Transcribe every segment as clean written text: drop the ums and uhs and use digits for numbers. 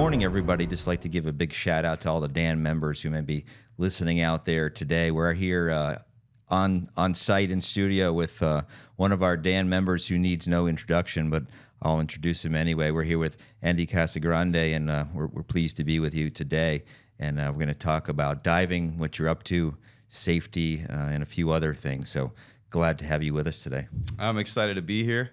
morning, everybody. Just like to give a big shout out to all the Dan members who may be listening out there today. We're here on site in studio with one of our Dan members who needs no introduction, but I'll introduce him anyway. We're here with Andy Casagrande, and we're pleased to be with you today. And we're going to talk about diving, what you're up to, safety, and a few other things. So glad to have you with us today. I'm excited to be here.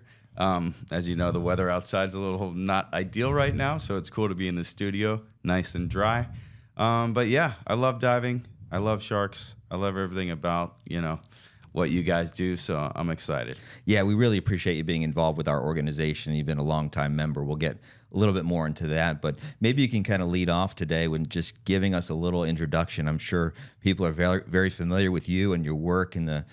As you know, the weather outside's a little not ideal right now, so it's cool to be in the studio, nice and dry. But yeah, I love diving. I love sharks. I love everything about, what you guys do, so I'm excited. Yeah, we really appreciate you being involved with our organization. You've been a longtime member. We'll get a little bit more into that, but maybe you can kind of lead off today with just giving us a little introduction. I'm sure people are very, very familiar with you and your work and the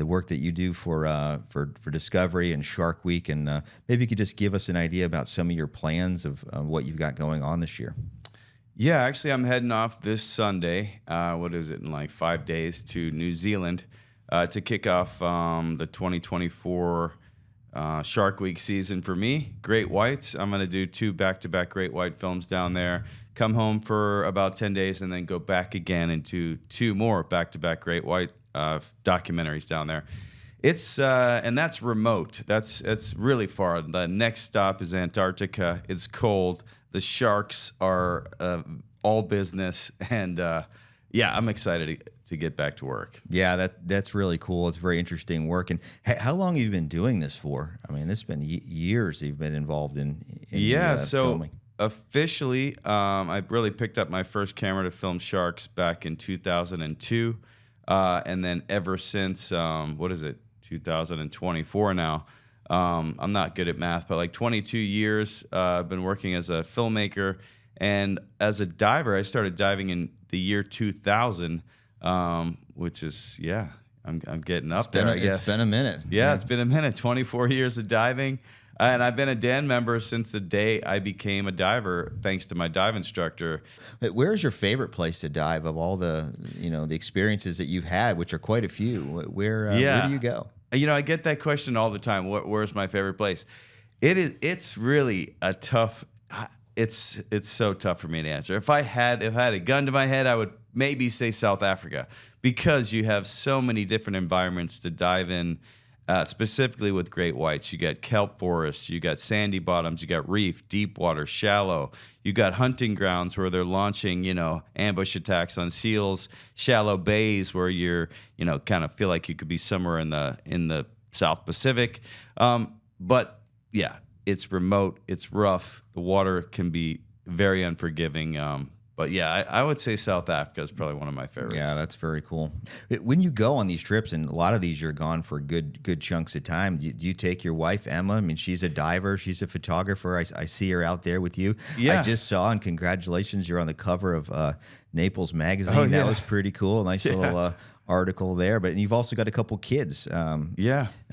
work that you do for Discovery and Shark Week, and maybe you could just give us an idea about some of your plans of what you've got going on this year. Yeah, actually, I'm heading off this Sunday. In like 5 days to New Zealand to kick off the 2024 Shark Week season for me. Great Whites. I'm going to do 2 back-to-back Great White films down there, come home for about 10 days, and then go back again and do 2 more back-to-back Great White documentaries down there. It's and that's remote. It's really far. The next stop is Antarctica. It's cold. The sharks are all business, and I'm excited to get back to work. Yeah, that's really cool. It's very interesting work. And how long have you been doing this for? I mean, it's been years you've been involved in filming. Officially, I really picked up my first camera to film sharks back in 2002. And then ever since, 2024 now, I'm not good at math, but like 22 years, I've been working as a filmmaker. And as a diver, I started diving in the year 2000, which is, I'm getting up there, I guess. It's been a minute. Yeah, it's been a minute, 24 years of diving. And I've been a Dan member since the day I became a diver, thanks to my dive instructor. Where's your favorite place to dive of all the, the experiences that you've had, which are quite a few? Where do you go? I get that question all the time. Where's my favorite place? It's really a tough. It's so tough for me to answer. If I had a gun to my head, I would maybe say South Africa, because you have so many different environments to dive in. Specifically with great whites, you got kelp forests, you got sandy bottoms, you got reef, deep water, shallow. You got hunting grounds where they're launching, ambush attacks on seals, shallow bays where you're, kind of feel like you could be somewhere in the South Pacific. But yeah, it's remote, it's rough. The water can be very unforgiving. But yeah, I would say South Africa is probably one of my favorites. Yeah, that's very cool. When you go on these trips, and a lot of these you're gone for good chunks of time, do you take your wife, Emma? I mean, she's a diver, she's a photographer. I see her out there with you. Yeah. I just saw, and congratulations, you're on the cover of Naples Magazine. Oh, yeah. That was pretty cool. Nice little article there. But you've also got a couple kids.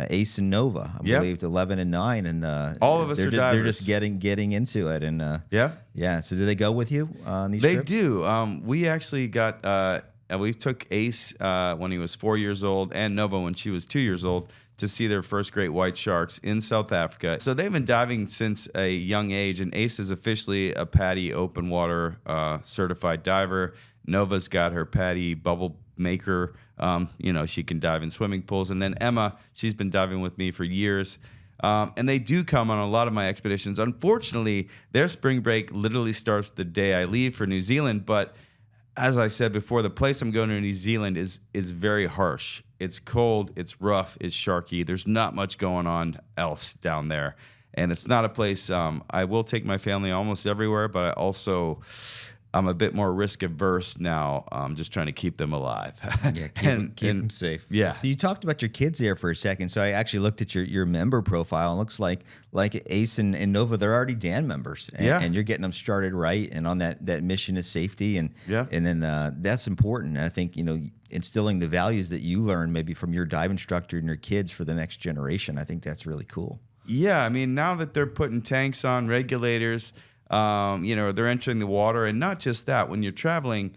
Ace and Nova, I believe, 11 and 9, and all of us are divers. They're just getting into it, and So do they go with you on these trips? They do. We actually got we took Ace when he was 4 years old, and Nova when she was 2 years old, to see their first great white sharks in South Africa. So they've been diving since a young age, and Ace is officially a PADI open water certified diver. Nova's got her PADI bubble maker. She can dive in swimming pools. And then Emma, she's been diving with me for years. And they do come on a lot of my expeditions. Unfortunately, their spring break literally starts the day I leave for New Zealand. But as I said before, the place I'm going to New Zealand is very harsh. It's cold, it's rough, it's sharky. There's not much going on else down there. And it's not a place I will take my family almost everywhere, but I'm a bit more risk averse now. I'm just trying to keep them alive. Yeah, keep them safe. Yeah. So you talked about your kids there for a second. So I actually looked at your member profile. It looks like Ace and Nova, they're already Dan members. And you're getting them started right and on that mission of safety. And then that's important. And I think, instilling the values that you learn maybe from your dive instructor and your kids for the next generation. I think that's really cool. Yeah, I mean, now that they're putting tanks on, regulators, they're entering the water, and not just that. When you're traveling,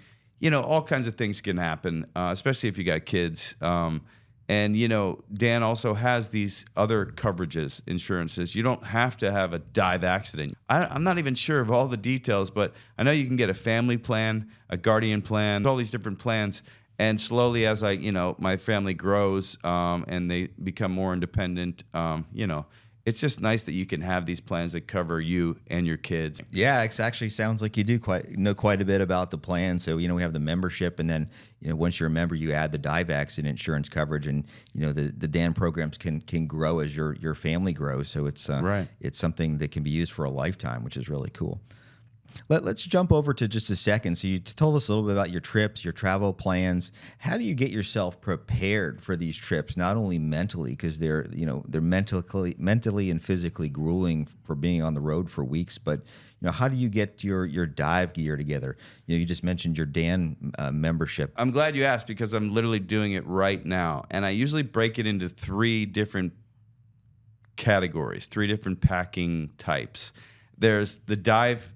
all kinds of things can happen, especially if you got kids. And, Dan also has these other coverages, insurances. You don't have to have a dive accident. I'm not even sure of all the details, but I know you can get a family plan, a guardian plan, all these different plans. And slowly as my family grows and they become more independent, it's just nice that you can have these plans that cover you and your kids. Yeah, it actually sounds like you do know quite a bit about the plan. So, we have the membership, and then, once you're a member, you add the dive accident insurance coverage, and, the Dan programs can grow as your family grows. So it's Right. It's something that can be used for a lifetime, which is really cool. Let's jump over to just a second. So you told us a little bit about your trips, your travel plans. How do you get yourself prepared for these trips? Not only mentally, because they're mentally and physically grueling for being on the road for weeks, but how do you get your dive gear together? You just mentioned your Dan membership. I'm glad you asked because I'm literally doing it right now, and I usually break it into 3 different categories, 3 different packing types. There's the dive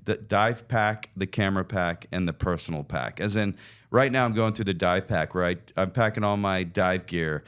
pack, the camera pack, and the personal pack. As in, right now I'm going through the dive pack, right? I'm packing all my dive gear,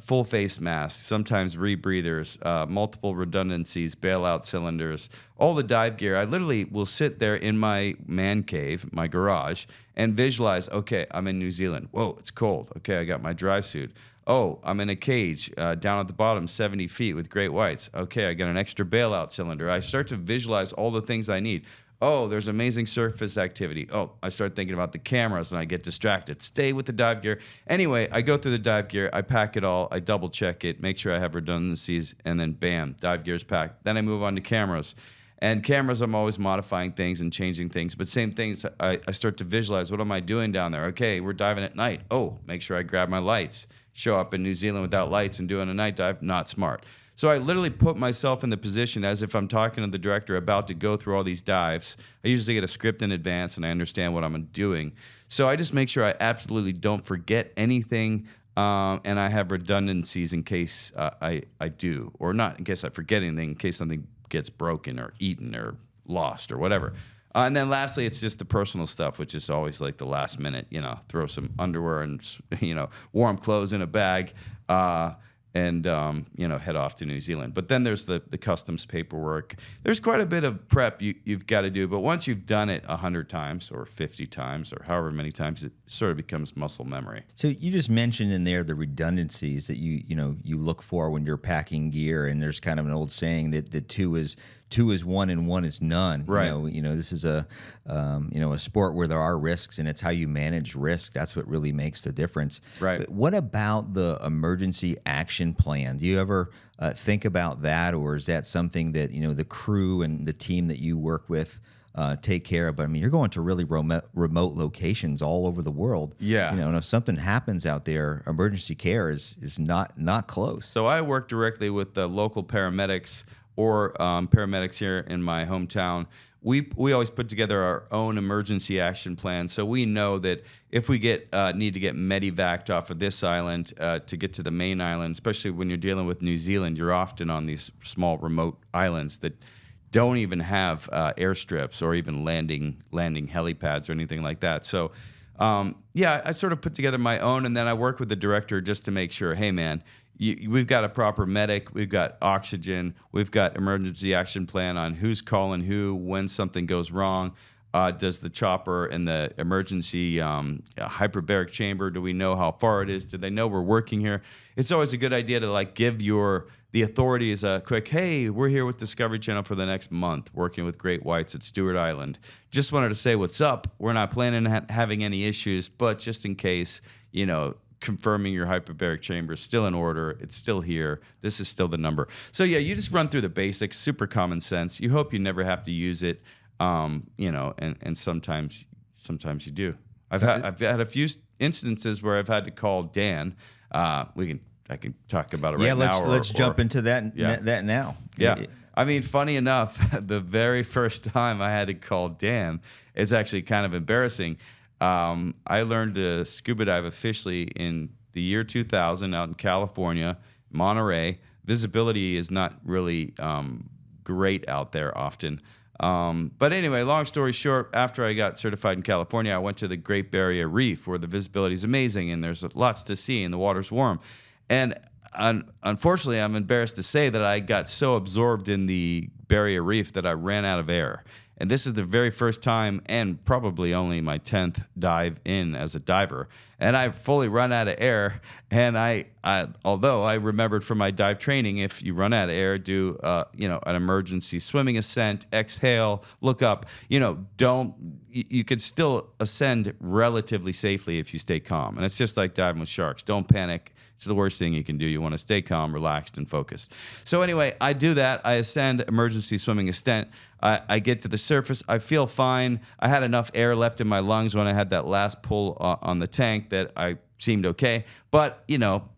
full face masks, sometimes rebreathers, multiple redundancies, bailout cylinders, all the dive gear. I literally will sit there in my man cave, my garage, and visualize, okay, I'm in New Zealand. Whoa, it's cold. Okay, I got my dry suit. Oh, I'm in a cage down at the bottom, 70 feet with great whites. Okay, I got an extra bailout cylinder. I start to visualize all the things I need. Oh, there's amazing surface activity. Oh, I start thinking about the cameras and I get distracted. Stay with the dive gear. Anyway, I go through the dive gear. I pack it all. I double check it, make sure I have redundancies, and then bam, dive gear's packed. Then I move on to cameras. And cameras, I'm always modifying things and changing things. But same things, I start to visualize, what am I doing down there? Okay, we're diving at night. Oh, make sure I grab my lights. Show up in New Zealand without lights and doing a night dive, not smart. So I literally put myself in the position as if I'm talking to the director about to go through all these dives. I usually get a script in advance and I understand what I'm doing. So I just make sure I absolutely don't forget anything, and I have redundancies in case I do, or not in case I forget anything, in case something gets broken or eaten or lost or whatever. And then lastly, it's just the personal stuff, which is always like the last minute, throw some underwear and, warm clothes in a bag, and head off to New Zealand. But then there's the customs paperwork. There's quite a bit of prep you've got to do. But once you've done it 100 times or 50 times or however many times, it sort of becomes muscle memory. So you just mentioned in there the redundancies that you look for when you're packing gear, and there's kind of an old saying that two is one and one is none. Right. This is a sport where there are risks, and it's how you manage risk. That's what really makes the difference. Right. But what about the emergency action plan? Do you ever think about that, or is that something that the crew and the team that you work with take care of? But I mean, you're going to really remote locations all over the world. Yeah. And if something happens out there, emergency care is not close. So I work directly with the local paramedics or paramedics here in my hometown. We always put together our own emergency action plan, so we know that if we need to get medevaced off of this island to get to the main island, especially when you're dealing with New Zealand, you're often on these small remote islands that don't even have airstrips or even landing helipads or anything like that. So I sort of put together my own, and then I work with the director just to make sure, hey man, we've got a proper medic, we've got oxygen, we've got emergency action plan on who's calling who when something goes wrong. Does the chopper and the emergency hyperbaric chamber, do we know how far it is? Do they know we're working here? It's always a good idea to give the authorities a quick, hey, we're here with Discovery Channel for the next month, working with great whites at Stewart Island. Just wanted to say what's up. We're not planning on having any issues, but just in case, confirming your hyperbaric chamber is still in order. It's still here. This is still the number. So yeah, you just run through the basics, super common sense. You hope you never have to use it, and sometimes you do. I've had a few instances where I've had to call Dan. I can talk about it right now. Yeah, let's jump into that now. Yeah. I mean, funny enough, the very first time I had to call Dan, it's actually kind of embarrassing. I learned to scuba dive officially in the year 2000 out in California, Monterey. Visibility is not really great out there often. But anyway, long story short, after I got certified in California, I went to the Great Barrier Reef where the visibility is amazing and there's lots to see and the water's warm. And unfortunately, I'm embarrassed to say that I got so absorbed in the barrier reef that I ran out of air. And this is the very first time, and probably only my 10th dive in as a diver. And I fully run out of air. And although I remembered from my dive training, if you run out of air, do an emergency swimming ascent, exhale, look up. You could still ascend relatively safely if you stay calm. And it's just like diving with sharks. Don't panic. It's the worst thing you can do. You want to stay calm, relaxed, and focused. So anyway, I do that. I ascend, emergency swimming ascent. I get to the surface. I feel fine. I had enough air left in my lungs when I had that last pull on the tank that I seemed okay. But,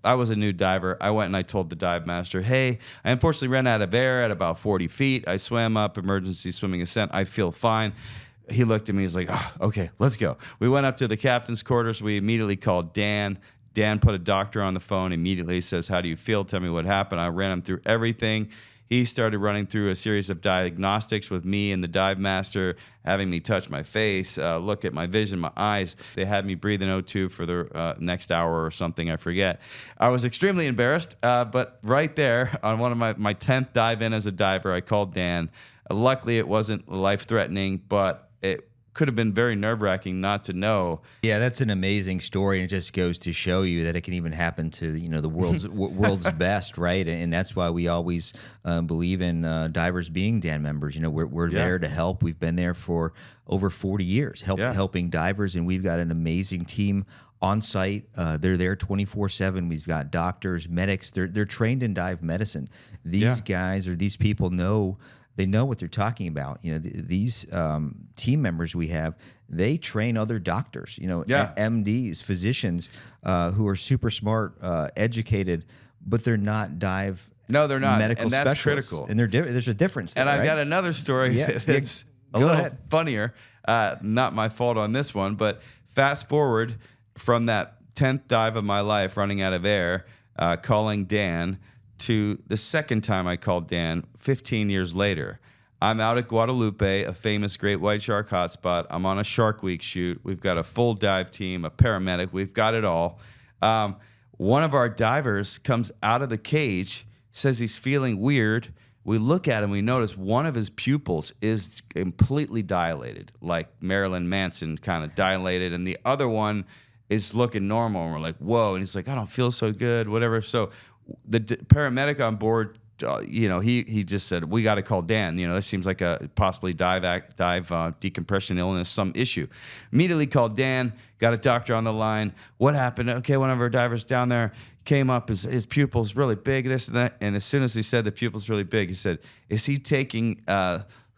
I was a new diver. I went and I told the dive master, hey, I unfortunately ran out of air at about 40 feet. I swam up, emergency swimming ascent. I feel fine. He looked at me. He's like, okay, let's go. We went up to the captain's quarters. We immediately called Dan. Dan put a doctor on the phone, immediately says, how do you feel? Tell me what happened. I ran him through everything. He started running through a series of diagnostics with me and the dive master, having me touch my face, look at my vision, my eyes. They had me breathe in O2 for the next hour or something, I forget. I was extremely embarrassed, but right there on one of my 10th dive in as a diver, I called Dan. Luckily, it wasn't life-threatening, but it could have been very nerve-wracking not to know. Yeah, that's an amazing story, and it just goes to show you that it can even happen to the world's best, right? And that's why we always believe in divers being Dan members. We're there to help. We've been there for over 40 years, helping divers, and we've got an amazing team on site. They're there 24/7. We've got doctors, medics. They're trained in dive medicine. These guys or these people know. They know what they're talking about. These team members we have, they train other doctors, MDs, physicians who are super smart, educated, but they're not dive No, they're not. medical and that's specialists. critical. And there's a difference there, And I've right? got another story that's a Go little ahead. funnier. Not my fault on this one, but fast forward from that 10th dive of my life, running out of air, calling Dan, to the second time I called Dan 15 years later. I'm out at Guadalupe, a famous great white shark hotspot. I'm on a Shark Week shoot. We've got a full dive team, a paramedic. We've got it all. One of our divers comes out of the cage, says he's feeling weird. We look at him, we notice one of his pupils is completely dilated, like Marilyn Manson kind of dilated, and the other one is looking normal. And we're like, whoa. And he's like, I don't feel so good, whatever. So the paramedic on board, he just said, we got to call Dan. This seems like a possibly dive decompression illness, some issue. Immediately called Dan, got a doctor on the line. What happened? Okay, one of our divers down there came up, his pupil's really big, this and that. And as soon as he said the pupil's really big, he said, is he taking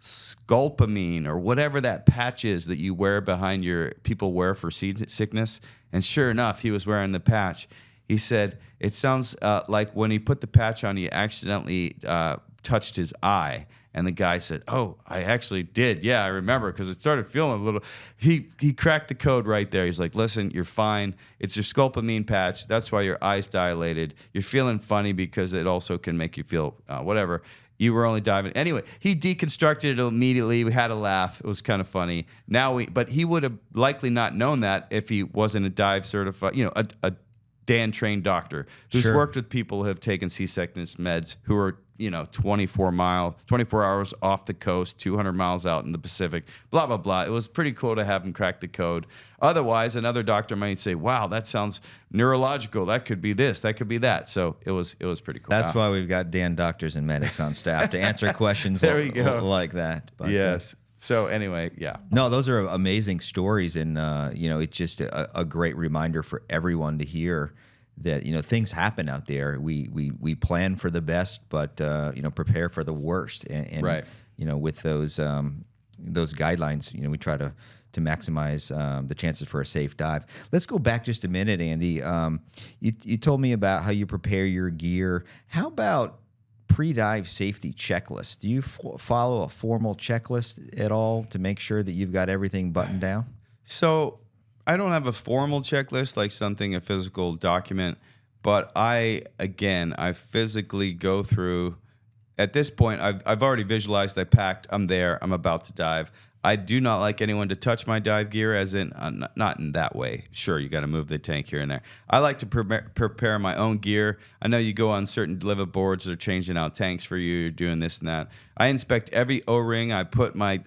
sculpamine or whatever that patch is that you wear behind people wear for seasickness? And sure enough, he was wearing the patch. He said, it sounds like when he put the patch on, he accidentally touched his eye. And the guy said, oh, I actually did. Yeah, I remember, because it started feeling a little. He cracked the code right there. He's like, listen, you're fine. It's your sculpamine patch. That's why your eye's dilated. You're feeling funny because it also can make you feel whatever. You were only diving. Anyway, he deconstructed it immediately. We had a laugh. It was kind of funny. But he would have likely not known that if he wasn't a dive certified, a Dan trained doctor who's worked with people who have taken seasickness meds who are 24 hours off the coast, 200 miles out in the Pacific, blah blah blah. It was pretty cool to have him crack the code. Otherwise, another doctor might say, wow, that sounds neurological, that could be this, that could be that. So it was pretty cool. That's why we've got Dan doctors and medics on staff to answer questions There we go. like that. But, yes. So anyway, yeah. No, those are amazing stories, and it's just a great reminder for everyone to hear that things happen out there. We plan for the best, but prepare for the worst. And right. With those guidelines, we try to maximize the chances for a safe dive. Let's go back just a minute, Andy. You told me about how you prepare your gear. How about pre-dive safety checklist? Do you follow a formal checklist at all to make sure that you've got everything buttoned down? So I don't have a formal checklist like a physical document, but I physically go through. At this point, I've already visualized. I packed. I'm there. I'm about to dive. I do not like anyone to touch my dive gear, as in not in that way. Sure, you got to move the tank here and there. I like to prepare my own gear. I know you go on certain deliver boards, they're changing out tanks for you, you're doing this and that. I inspect every O-ring. I put my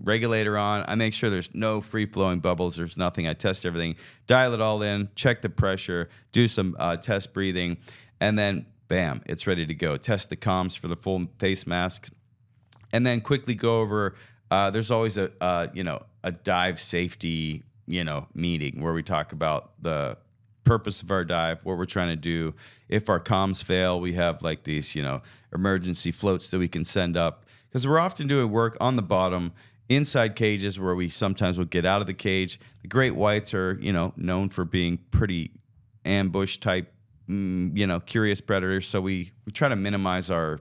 regulator on. I make sure there's no free-flowing bubbles. There's nothing. I test everything, dial it all in, check the pressure, do some test breathing, and then bam, it's ready to go. Test the comms for the full face masks, and then quickly go over. There's always a dive safety meeting where we talk about the purpose of our dive, what we're trying to do. If our comms fail, we have like these emergency floats that we can send up, because we're often doing work on the bottom inside cages where we sometimes will get out of the cage. The great whites are known for being pretty ambush type curious predators, so we try to minimize our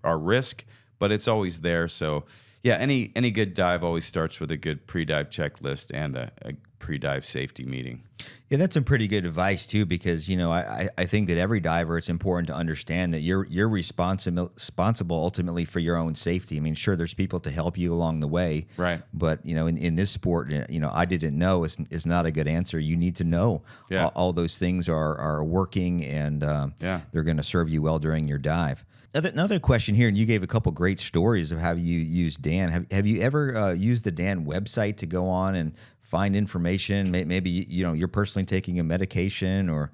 risk, but it's always there. So yeah, any good dive always starts with a good pre-dive checklist and a pre-dive safety meeting. Yeah, that's some pretty good advice too, because I think that every diver, it's important to understand that you're responsible ultimately for your own safety. I mean, sure, there's people to help you along the way, right? But in this sport, I didn't know is not a good answer. You need to know all those things are working, and they're going to serve you well during your dive. Another question here, and you gave a couple great stories of how you used Dan. Have you ever used the Dan website to go on and find information? Maybe you're personally taking a medication or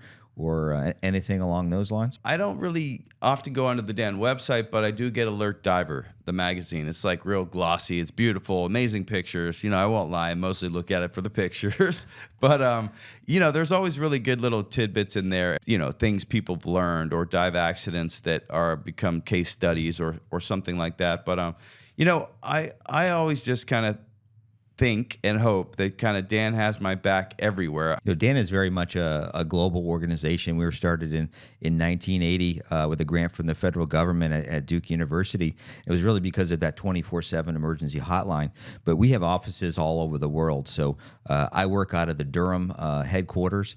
anything along those lines? I don't really often go onto the Dan website, but I do get Alert Diver, the magazine. It's like real glossy. It's beautiful, amazing pictures. I won't lie. I mostly look at it for the pictures. But, there's always really good little tidbits in there, things people have learned or dive accidents that are become case studies or something like that. But, I always just kind of think and hope that kind of Dan has my back everywhere. Dan is very much a global organization. We were started in 1980 with a grant from the federal government at Duke University. It was really because of that 24/7 emergency hotline. But we have offices all over the world. So I work out of the Durham headquarters.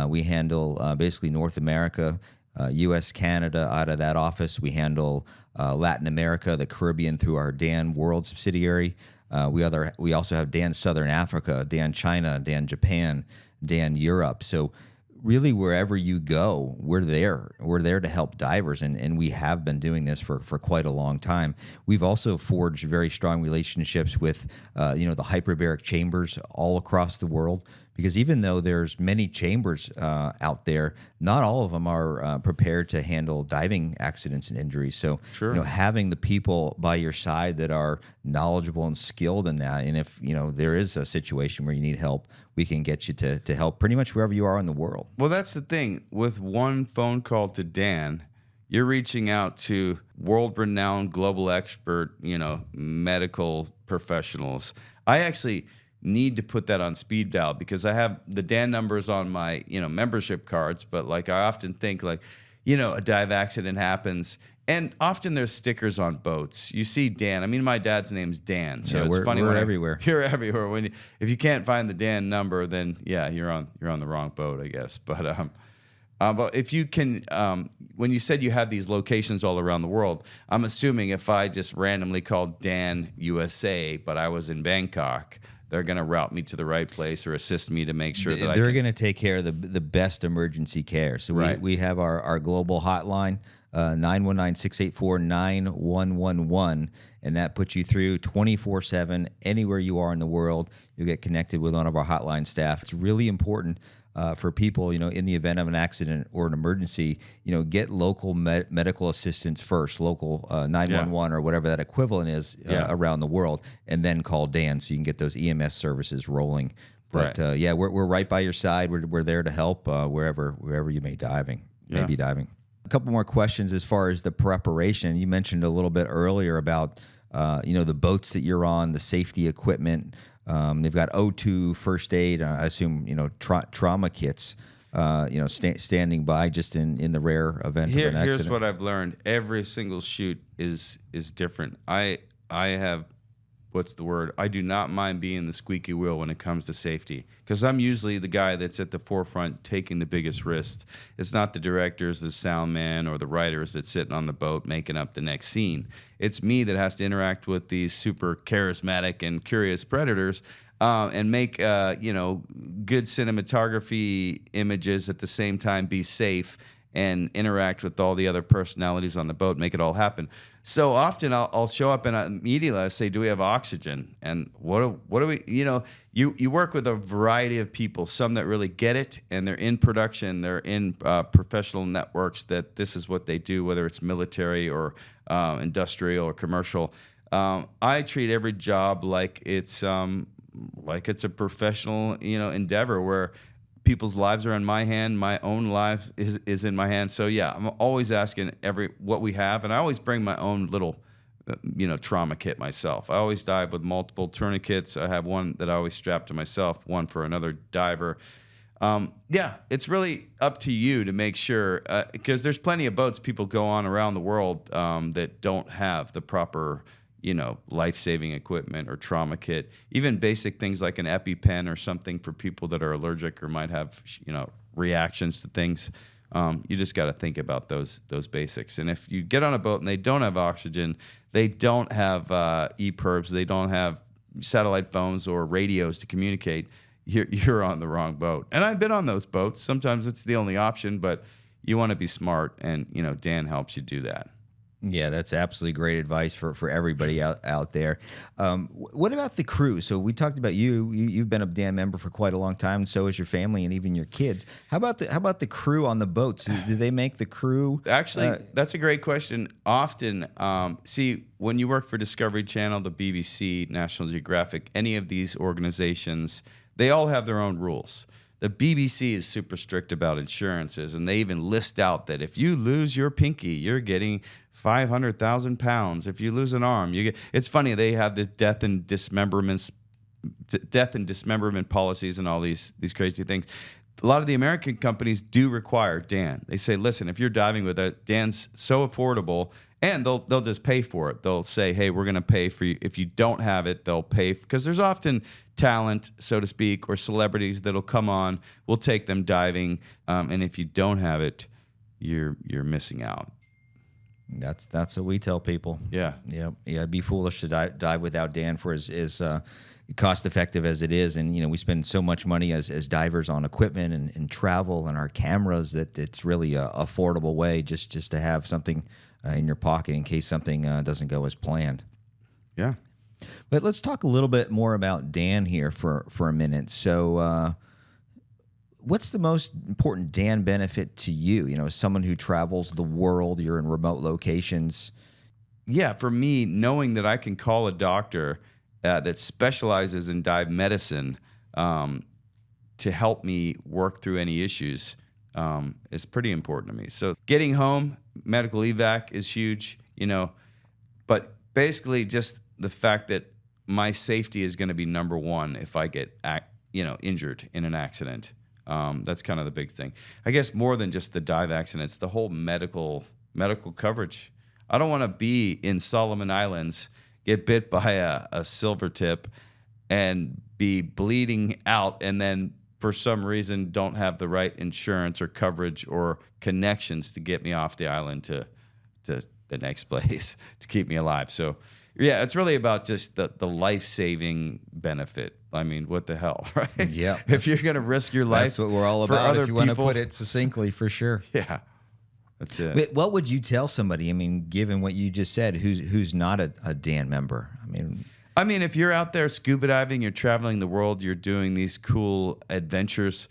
We handle basically North America, U.S., Canada out of that office. We handle Latin America, the Caribbean through our Dan World subsidiary. We also have Dan Southern Africa, Dan China, Dan Japan, Dan Europe. So really wherever you go, we're there. We're there to help divers, and we have been doing this for quite a long time. We've also forged very strong relationships with the hyperbaric chambers all across the world, because even though there's many chambers out there, not all of them are prepared to handle diving accidents and injuries. So, sure. Having the people by your side that are knowledgeable and skilled in that, and if there is a situation where you need help, we can get you to help pretty much wherever you are in the world. Well, that's the thing. With one phone call to Dan, you're reaching out to world-renowned global expert, medical professionals. I actually need to put that on speed dial, because I have the Dan numbers on my membership cards, but like I often think like a dive accident happens, and often there's stickers on boats. You see Dan. I mean, my dad's name's Dan, so it's funny. We're everywhere. You're everywhere. If you can't find the Dan number, then you're on the wrong boat, I guess. But if you can, when you said you have these locations all around the world, I'm assuming if I just randomly called Dan USA, but I was in Bangkok, they're going to route me to the right place or assist me to make sure that they're going to take care of the best emergency care. So we have our global hotline, 919-684-9111, and that puts you through 24/7 anywhere you are in the world. You'll get connected with one of our hotline staff. It's really important for people, in the event of an accident or an emergency, get local medical assistance first, local 911 or whatever that equivalent is around the world, and then call Dan so you can get those EMS services rolling. But we're right by your side. We're there to help wherever you may be diving. A couple more questions as far as the preparation. You mentioned a little bit earlier about the boats that you're on, the safety equipment. They've got O2 first aid. I assume trauma kits. Standing by just in the rare event of an accident. Here's what I've learned: every single shoot is different. I have what's the word? I do not mind being the squeaky wheel when it comes to safety, because I'm usually the guy that's at the forefront taking the biggest risks. It's not the directors, the sound man, or the writers that's sitting on the boat making up the next scene. It's me that has to interact with these super charismatic and curious predators and make good cinematography images at the same time, be safe, and interact with all the other personalities on the boat, make it all happen. So often I'll show up and immediately I say, do we have oxygen? And what do we, you work with a variety of people, some that really get it and they're in production, they're in professional networks that this is what they do, whether it's military or industrial or commercial. I treat every job like it's a professional, endeavor where people's lives are in my hand. My own life is in my hand. So yeah, I'm always asking what we have, and I always bring my own little, trauma kit myself. I always dive with multiple tourniquets. I have one that I always strap to myself, one for another diver. It's really up to you to make sure, because there's plenty of boats people go on around the world that don't have the proper life-saving equipment or trauma kit, even basic things like an EpiPen or something for people that are allergic or might have, reactions to things. You just got to think about those basics. And if you get on a boat and they don't have oxygen, they don't have EPIRBs, they don't have satellite phones or radios to communicate, you're on the wrong boat. And I've been on those boats. Sometimes it's the only option, but you want to be smart, and Dan helps you do that. Yeah, that's absolutely great advice for everybody out there. What about the crew? So we talked about you've been a Dan member for quite a long time, and so is your family and even your kids. How about the crew on the boats? Do they make the crew? Actually, that's a great question. Often, when you work for Discovery Channel, the BBC, National Geographic, any of these organizations, they all have their own rules. The BBC is super strict about insurances, and they even list out that if you lose your pinky, you're getting 500,000 pounds. If you lose an arm, you get. It's funny, they have the death and dismemberment policies and all these crazy things. A lot of the American companies do require Dan. They say, listen, if you're diving with it, Dan's so affordable, and they'll just pay for it. They'll say, hey, we're going to pay for you. If you don't have it, they'll pay, because there's often talent, so to speak, or celebrities that'll come on. We'll take them diving, and if you don't have it, you're missing out. That's what we tell people. Yeah. It'd be foolish to dive without Dan for as cost effective as it is, and we spend so much money as divers on equipment and travel and our cameras that it's really a affordable way just to have something in your pocket in case something doesn't go as planned. Yeah. But let's talk a little bit more about Dan here for a minute. So what's the most important Dan benefit to you? As someone who travels the world, you're in remote locations. Yeah, for me, knowing that I can call a doctor that specializes in dive medicine to help me work through any issues is pretty important to me. So getting home, medical evac is huge, but basically just the fact that my safety is going to be number one if I get injured in an accident. That's kind of the big thing. I guess more than just the dive accidents, the whole medical coverage. I don't want to be in Solomon Islands, get bit by a silver tip, and be bleeding out, and then for some reason don't have the right insurance or coverage or connections to get me off the island to the next place to keep me alive. So yeah, it's really about just the life-saving benefit. I mean, what the hell, right? Yeah. If you're going to risk your life, that's what we're all about. If you want to put it succinctly, for sure. Yeah, that's it. But what would you tell somebody? I mean, given what you just said, who's not a Dan member? I mean, if you're out there scuba diving, you're traveling the world, you're doing these cool adventures,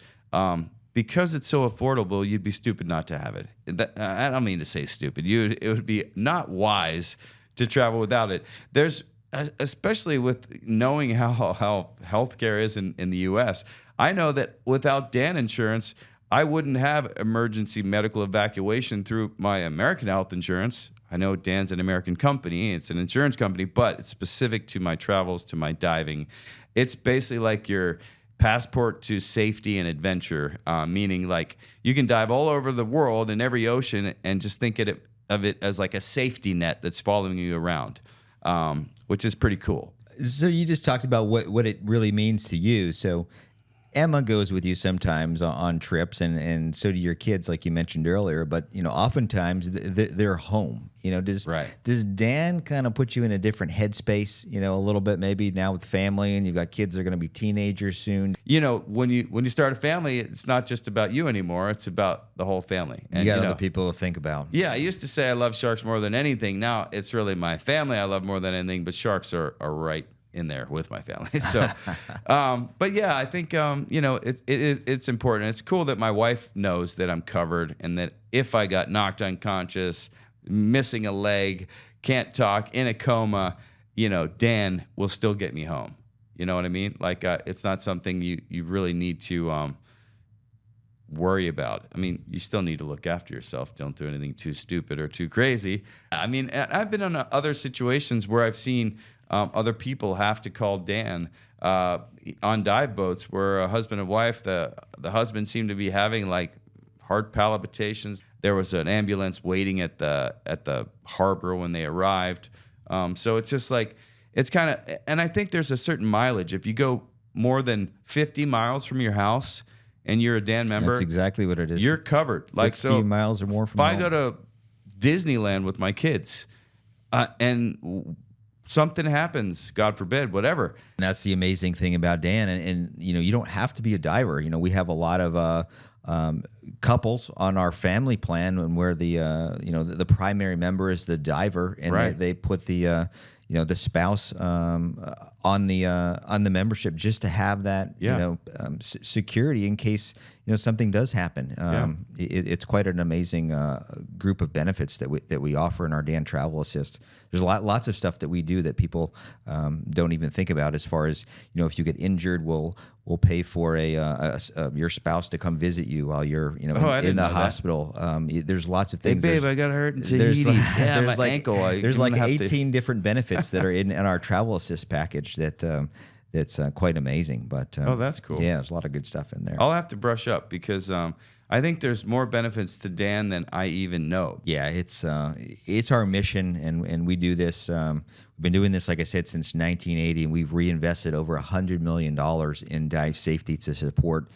because it's so affordable, you'd be stupid not to have it. I don't mean to say stupid. It would be not wise to travel without it. There's, especially with knowing how healthcare is in the U.S., I know that without Dan insurance, I wouldn't have emergency medical evacuation through my American health insurance. I know Dan's an American company. It's an insurance company, but it's specific to my travels, to my diving. It's basically like your passport to safety and adventure, meaning like you can dive all over the world in every ocean and just think of it as like a safety net that's following you around, which is pretty cool. So you just talked about what it really means to you. So Emma goes with you sometimes on trips, and so do your kids, like you mentioned earlier. But oftentimes they're home. Right. Does Dan kind of put you in a different headspace? A little bit maybe now with family, and you've got kids that are going to be teenagers soon. When you start a family, it's not just about you anymore. It's about the whole family. And you got other people to think about. Yeah, I used to say I love sharks more than anything. Now it's really my family I love more than anything. But sharks are right in there with my family. So, but yeah, I think it's important. It's cool that my wife knows that I'm covered, and that if I got knocked unconscious, missing a leg, can't talk, in a coma, Dan will still get me home. You know what I mean? Like it's not something you really need to worry about. I mean, you still need to look after yourself. Don't do anything too stupid or too crazy. I mean, I've been in other situations where I've seen other people have to call Dan on dive boats, where a husband and wife, the husband seemed to be having like heart palpitations. There was an ambulance waiting at the harbor when they arrived. So it's just like, it's kind of, and I think there's a certain mileage. If you go more than 50 miles from your house and you're a Dan member, that's exactly what it is. You're covered. Like 50 miles or more from if home. I go to Disneyland with my kids, and something happens, God forbid, whatever. And that's the amazing thing about Dan. And you don't have to be a diver. We have a lot of couples on our family plan, and where the primary member is the diver, and Right. they put the spouse on the membership, just to have that security in case something does happen. It's quite an amazing group of benefits that we offer in our Dan Travel Assist. There's lots of stuff that we do that people don't even think about, as far as if you get injured, we'll pay for your spouse to come visit you while you're in the hospital. There's lots of things. Hey babe, I got hurt in Tahiti. There's my ankle. There's like 18 different benefits that are in our Travel Assist package that's quite amazing. But that's cool. Yeah, there's a lot of good stuff in there. I'll have to brush up, because I think there's more benefits to Dan than I even know. Yeah, it's our mission, and we do this. We've been doing this, like I said, since 1980, and we've reinvested over $100 million in dive safety to support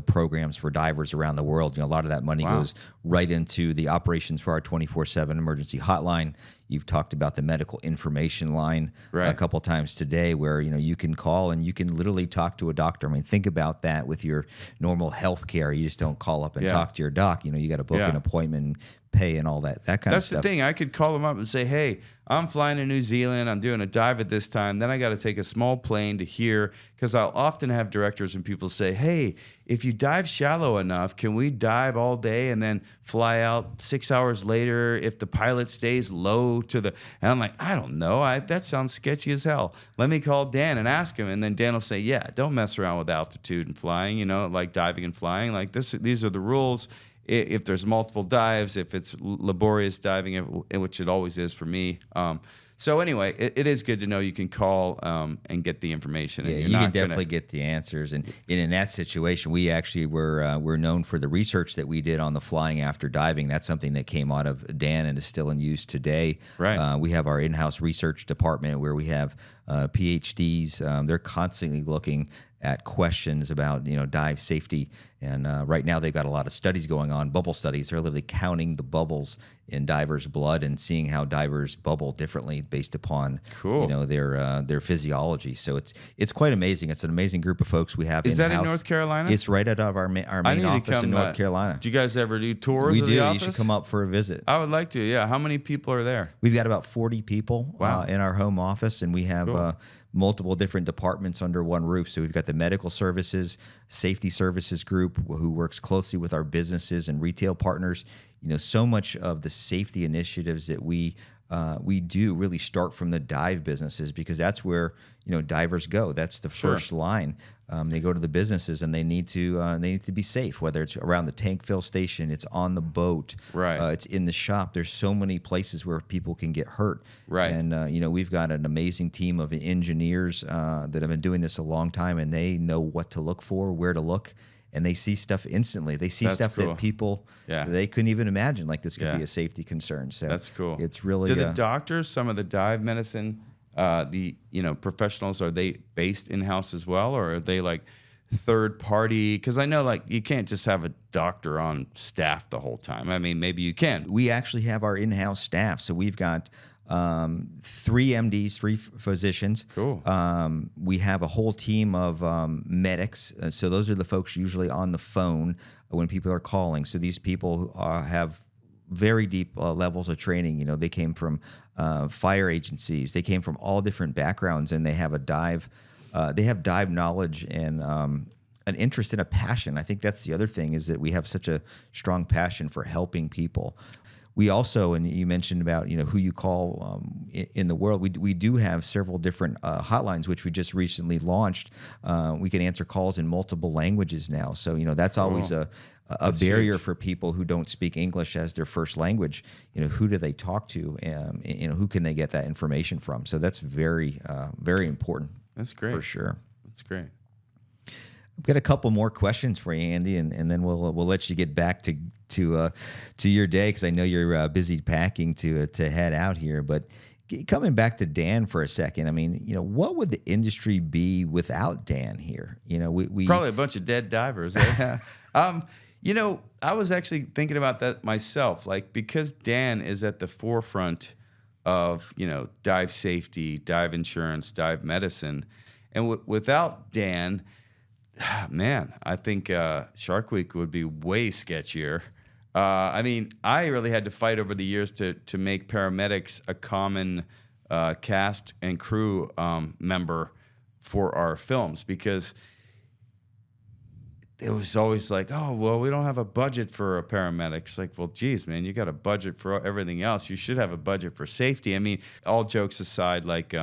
programs for divers around the world. A lot of that money goes right into the operations for our 24/7 emergency hotline. You've talked about the medical information line a couple times today, where you can call and you can literally talk to a doctor. I mean, think about that with your normal health care. You just don't call up and talk to your doc. You got to book an appointment, pay, and all that kind of stuff. That's the thing. I could call them up and say, hey, I'm flying to New Zealand. I'm doing a dive at this time. Then I got to take a small plane to here, because I'll often have directors and people say, hey, if you dive shallow enough, can we dive all day and then fly out 6 hours later if the pilot stays low to the... And I'm like, I don't know. That sounds sketchy as hell. Let me call Dan and ask him. And then Dan will say, yeah, don't mess around with altitude and flying, like diving and flying. Like these are the rules. If there's multiple dives, if it's laborious diving, which it always is for me. So anyway, it is good to know you can call and get the information. Yeah, you can definitely get the answers. And in that situation, we actually were known for the research that we did on the flying after diving. That's something that came out of Dan and is still in use today. Right. We have our in-house research department where we have PhDs. They're constantly looking at questions about dive safety, and right now they've got a lot of studies going on, bubble studies. They're literally counting the bubbles in divers' blood and seeing how divers bubble differently based upon their physiology. So it's quite amazing. It's an amazing group of folks we have. Is that in North Carolina? It's right out of our main office in North Carolina. Do you guys ever do tours? We of do. The office? You should come up for a visit. I would like to. Yeah. How many people are there? We've got about 40 people in our home office, and we have multiple different departments under one roof. So we've got the medical services, safety services group, who works closely with our businesses and retail partners. So much of the safety initiatives that we do really start from the dive businesses, because that's where divers go. That's the first line. They go to the businesses and they need to be safe. Whether it's around the tank fill station, it's on the boat, it's in the shop. There's so many places where people can get hurt. Right. And we've got an amazing team of engineers that have been doing this a long time, and they know what to look for, where to look. And they see stuff instantly. They see stuff that people they couldn't even imagine. Like this could be a safety concern. So that's cool. It's really do the doctors, some of the dive medicine the professionals, are they based in house as well, or are they like third party? Because I know like you can't just have a doctor on staff the whole time. I mean, maybe you can. We actually have our in-house staff, so we've got 3 MDs, 3 physicians. Cool. We have a whole team of medics. So those are the folks usually on the phone when people are calling. So these people have very deep levels of training. They came from fire agencies. They came from all different backgrounds, and they have a dive. They have dive knowledge and an interest and a passion. I think that's the other thing, is that we have such a strong passion for helping people. We also, and you mentioned about who you call in the world. We do have several different hotlines, which we just recently launched. We can answer calls in multiple languages now, so that's always a barrier huge for people who don't speak English as their first language. Who do they talk to? Who can they get that information from? So that's very very important. That's great. For sure. That's great. I've got a couple more questions for you, Andy, and then we'll let you get back to your day, because I know you're busy packing to head out here. But coming back to Dan for a second, I mean, what would the industry be without Dan here? We probably a bunch of dead divers. I was actually thinking about that myself, like, because Dan is at the forefront of dive safety, dive insurance, dive medicine, and without Dan, man, I think Shark Week would be way sketchier. I mean, I really had to fight over the years to make paramedics a common cast and crew member for our films, because it was always like, oh, well, we don't have a budget for a paramedic. It's like, well, geez, man, you got a budget for everything else. You should have a budget for safety. I mean, all jokes aside, like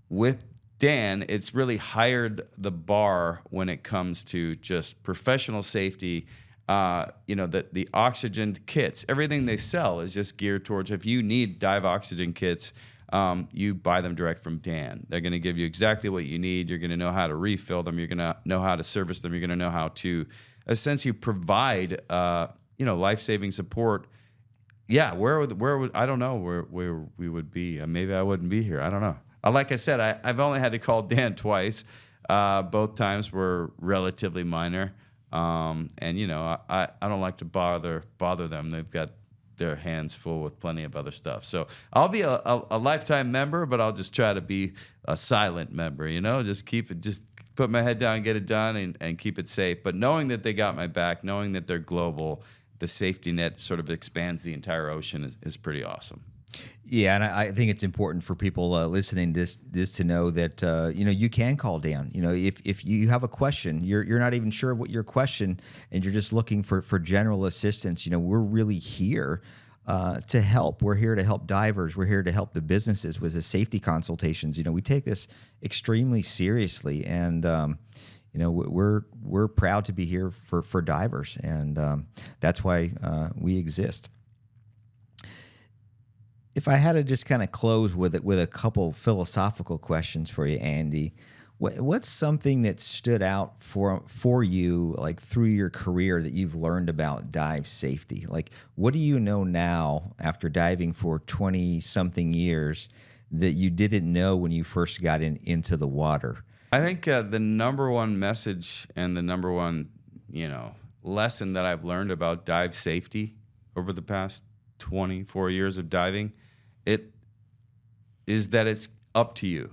with Dan, it's really hired the bar when it comes to just professional safety. The oxygen kits, everything they sell is just geared towards, if you need dive oxygen kits, you buy them direct from Dan. They're going to give you exactly what you need. You're going to know how to refill them. You're going to know how to service them. You're going to know how to essentially provide, life-saving support. Yeah, where would I don't know where we would be. Maybe I wouldn't be here. I don't know. Like I said, I've only had to call Dan twice. Both times were relatively minor. I don't like to bother them. They've got their hands full with plenty of other stuff. So I'll be a lifetime member, but I'll just try to be a silent member, just put my head down and get it done and keep it safe. But knowing that they got my back, knowing that they're global, the safety net sort of expands the entire ocean is pretty awesome. Yeah, and I think it's important for people listening this to know that you can call Dan. If you have a question, you're not even sure what your question, and you're just looking for general assistance. We're really here to help. We're here to help divers. We're here to help the businesses with the safety consultations. We take this extremely seriously, and we're proud to be here for divers, and that's why we exist. If I had to just kind of close with a couple philosophical questions for you, Andy, what's something that stood out for you, like through your career, that you've learned about dive safety? Like, what do you know now after diving for 20-something years that you didn't know when you first got into the water? I think the number one message and the number one, lesson that I've learned about dive safety over the past 24 years of diving, it is that it's up to you.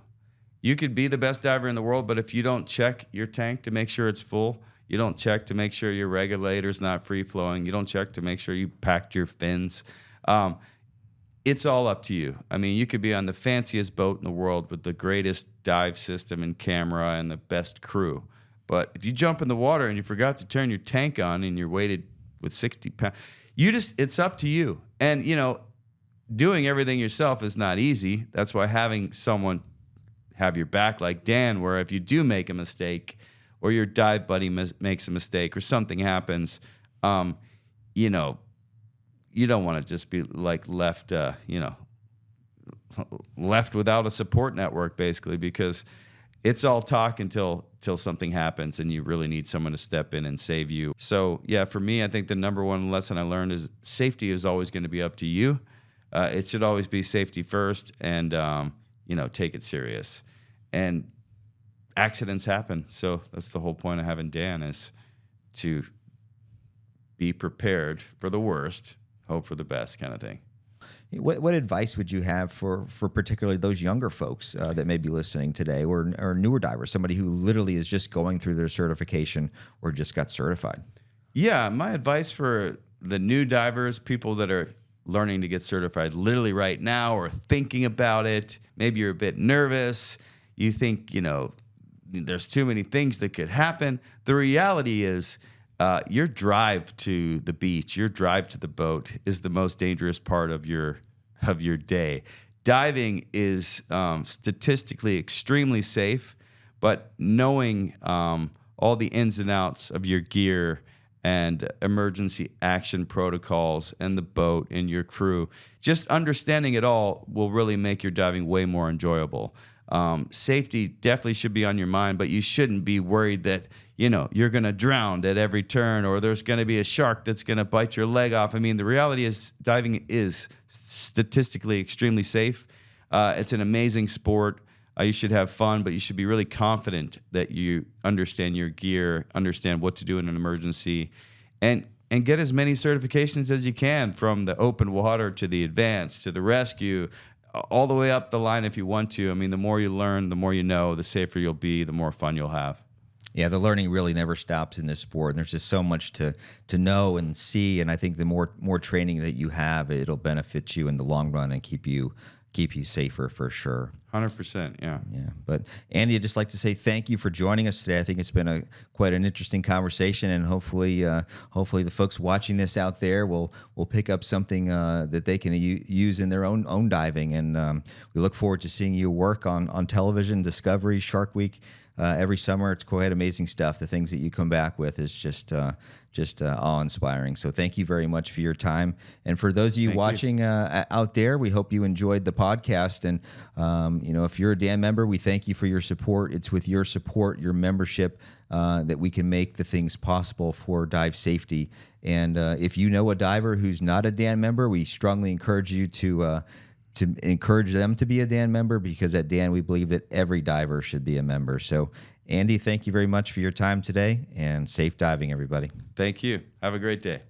You could be the best diver in the world, but if you don't check your tank to make sure it's full, you don't check to make sure your regulator's not free-flowing, you don't check to make sure you packed your fins, it's all up to you. I mean, you could be on the fanciest boat in the world with the greatest dive system and camera and the best crew, but if you jump in the water and you forgot to turn your tank on and you're weighted with 60 pounds, it's up to you. And, doing everything yourself is not easy. That's why having someone have your back like Dan, where if you do make a mistake or your dive buddy makes a mistake or something happens, you don't want to just be like left without a support network, basically, because it's all talk until something happens and you really need someone to step in and save you. So, yeah, for me, I think the number one lesson I learned is safety is always going to be up to you. It should always be safety first, and take it serious. And accidents happen. So that's the whole point of having Dan, is to be prepared for the worst, hope for the best kind of thing. What advice would you have for particularly those younger folks that may be listening today, or newer divers, somebody who literally is just going through their certification or just got certified? Yeah, my advice for the new divers, people that are learning to get certified literally right now or thinking about it, maybe you're a bit nervous, you think, there's too many things that could happen. The reality is your drive to the beach, your drive to the boat is the most dangerous part of your day. Diving is statistically extremely safe, but knowing all the ins and outs of your gear and emergency action protocols and the boat and your crew, just understanding it all will really make your diving way more enjoyable. Safety definitely should be on your mind, but you shouldn't be worried that, you're going to drown at every turn, or there's going to be a shark that's going to bite your leg off. I mean, the reality is diving is statistically extremely safe. It's an amazing sport. You should have fun, but you should be really confident that you understand your gear, understand what to do in an emergency, and get as many certifications as you can, from the open water to the advanced to the rescue, all the way up the line if you want to. I mean, the more you learn, the more you know, the safer you'll be, the more fun you'll have. Yeah, the learning really never stops in this sport. And there's just so much to know and see. And I think the more training that you have, it'll benefit you in the long run and keep you safer for sure. 100%, yeah. Yeah. But Andy, I'd just like to say thank you for joining us today. I think it's been quite an interesting conversation, and hopefully the folks watching this out there will pick up something that they can use in their own diving. And we look forward to seeing you work on television, Discovery, Shark Week. Every summer. It's quite amazing stuff. The things that you come back with is just awe-inspiring. So thank you very much for your time. And for those of you watching out there, we hope you enjoyed the podcast. And, if you're a Dan member, we thank you for your support. It's with your support, your membership, that we can make the things possible for dive safety. And if you know a diver who's not a Dan member, we strongly encourage you to encourage them to be a Dan member, because at Dan, we believe that every diver should be a member. So, Andy, thank you very much for your time today, and safe diving, everybody. Thank you. Have a great day.